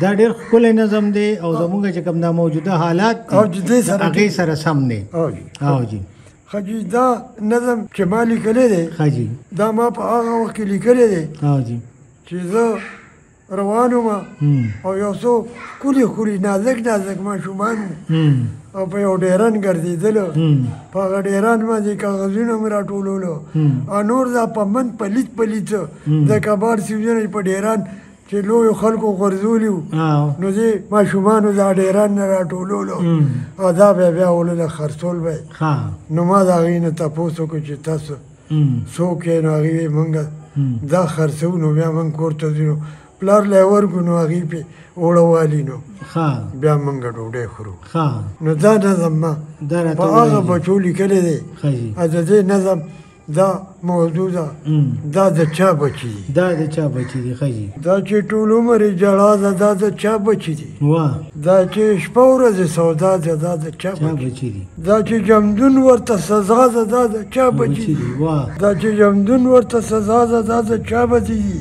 دا ډېر ښکلی نظم دی او زمونږ چې کوم دا موجوده حالات دي د هغې سره سم دی. او جي ښه جي دا نظم چې ما لیکلی دی ښه جي دا ما په هغه وخت کې لیکلی دی او جي چې زه روان وم او یو څو ښکلي نازک ماشومان او په یو ډیران ګرځېدلو په هغه ډیران باندې کاغذونه مې راټولولو او نور دا په من پلیت د کبار سیوزونه په ډیران چې لویو خلکو غورځولي وو نو زه ماشومانو دا ډیران نه راټولولو او دا بیا ولله خرڅول به نو ما د هغې نه تپوس وکړو چې تاسو څوک یې نو هغې ویې مونږ دا خرڅوو نو بیا مونږ کور ته ځو پلار له یې ورکړو نو هغې پې اوړه والي نو بیا مونږ ډوډۍ خورو نو دا نظم ما په هغه بچو لیکلی دی او د دې نظم دا موضوع ده دا د چا بچي دي دا د چا بچي دي ښه جي دا چې ټول عمر یې ژړا ده دا د چا بچي دي دا چې شپه ورځې سودا ده دا د چا بچي دي دا چې جمدون ورته سزا ده دا د چا بچي دي دا چې جمدون ورته سزا ده دا د چا بچي دي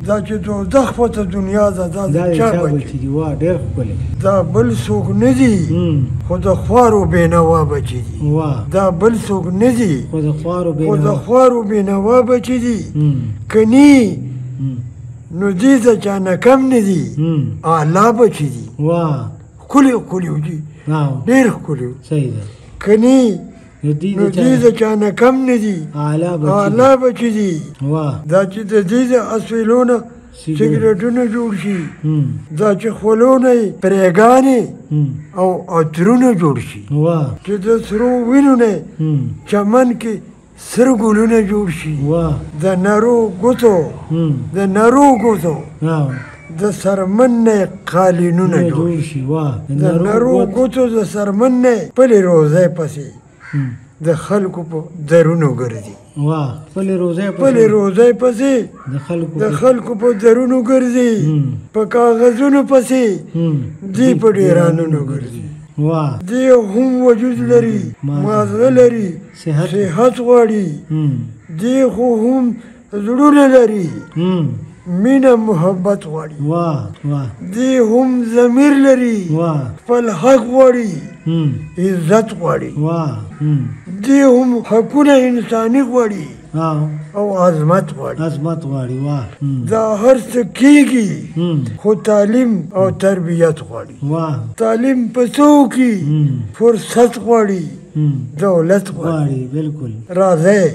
دا چې دوزخ پته دنیا ده دا د چا بچي دي ډېر ښکلی دا بل څوک نه دي خو د خوارو بېنوا بچي دي دا بل څوک نه دي خو د خوارو بېنوا بچي دي کني نو دې د چا نه کم نه دي اعلی بچي دي ښکلي وو جي ډېر ښکلي وو کني نو دې د چا نه کم نه دي اعلی بچي دي دا چې د دې د اسویلو نه سګرټونه جوړ شي دا چې خولو نه یې پرېګانې او عطرونه جوړ شي چې د سرو وینو نه چمن کې سره ګلونه جوړ شي د نرو ګوتو د سرمن نه قالینونه جوړ شي د نرو ګوتو د سرمن نه پلې روزۍ پسې د خلکو په درونو ګرځي پلې روزۍ پسې د خلکو په درونو ګرځي په کاغذونو پسې دی په ډیرانونو ګرځي دی هم وجود لري مازغه لري صحت غواړي دی خو هم زړونه لري مینه محبت غواړي دی هم ضمیر لري خپل حق غواړي عزت غواړي دی هم حقونه انساني غواړي او عظمت غواړي دا هر څه کېږي خو تعلیم او تربیت غواړي تعلیم په څو کې فرصت غواړي دولت غواړي راځئ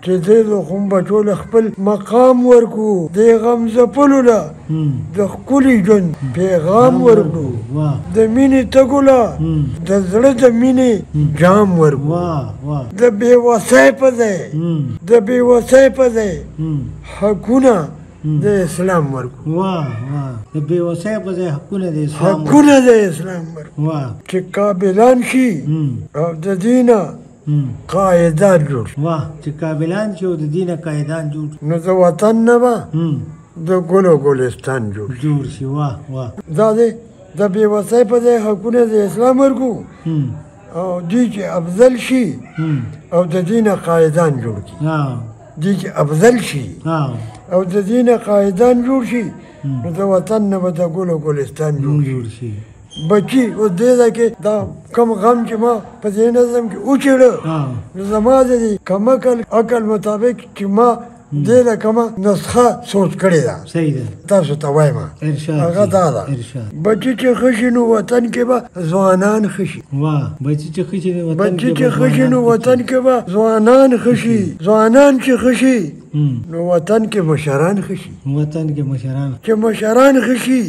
چې دې خو بچو له خپل مقام ورکو د غم ځپلو له د ښکلي ژوند پیغام ورکو د مینې تږو له د زړه د مینې جام ورکو د بېوسۍ په ځای حقونه د اسلام ورکو د بېوسۍ په ځای حقونه د اسلام ورکو چې قابلان شي او د دینه قایدان جوړ چې قابلان شي او د دینه قایدان جوړ نو د وطن نه به د ګلو ګلستان جوړ شي دا دی د بېوسۍ په ځای حقونه د اسلام ورکو او دوی چې افضل شي او د دینه قایدان جوړ کړي دوی چې افضل شي او د دینه قایدان جوړ شي نو د وطن نه به د ګلو ګلستان جوړ شي بچي اوس دې ځای کې دا کم غم چې ما په دې نظم کې وچېړه نو زما د دې کم عقل مطابق چې ما دې له کومه نسخه سوچ کړې ده تاسو ته وایم هغه دا ده بچي چې ښه شي نو وطن کې به ځوانان ښه شي بچي چې ښه شي نو وطن کې به ځوانان ښه شي ځوانان چې ښه شي نو وطن کې مشران ښه شي چې مشران ښه شي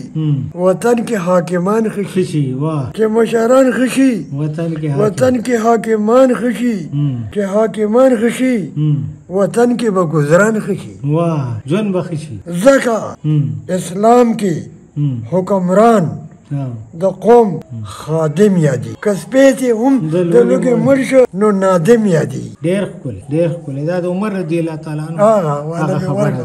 وطن کې حاکمان ښه شي چې مشران ښه شي وطن کې حاکمان ښه شي چې حاکمان ښه شي وطن کې به گزاران ښه شي ژوند به ښه شي ځکه اسلام کې حکمران د قوم خادم یادي که سپېڅې هم د لوږې مړ شو نو نادم یادي ډېر ښکلی دا د عمر رضی الله تعالی عنه هغه خبره ده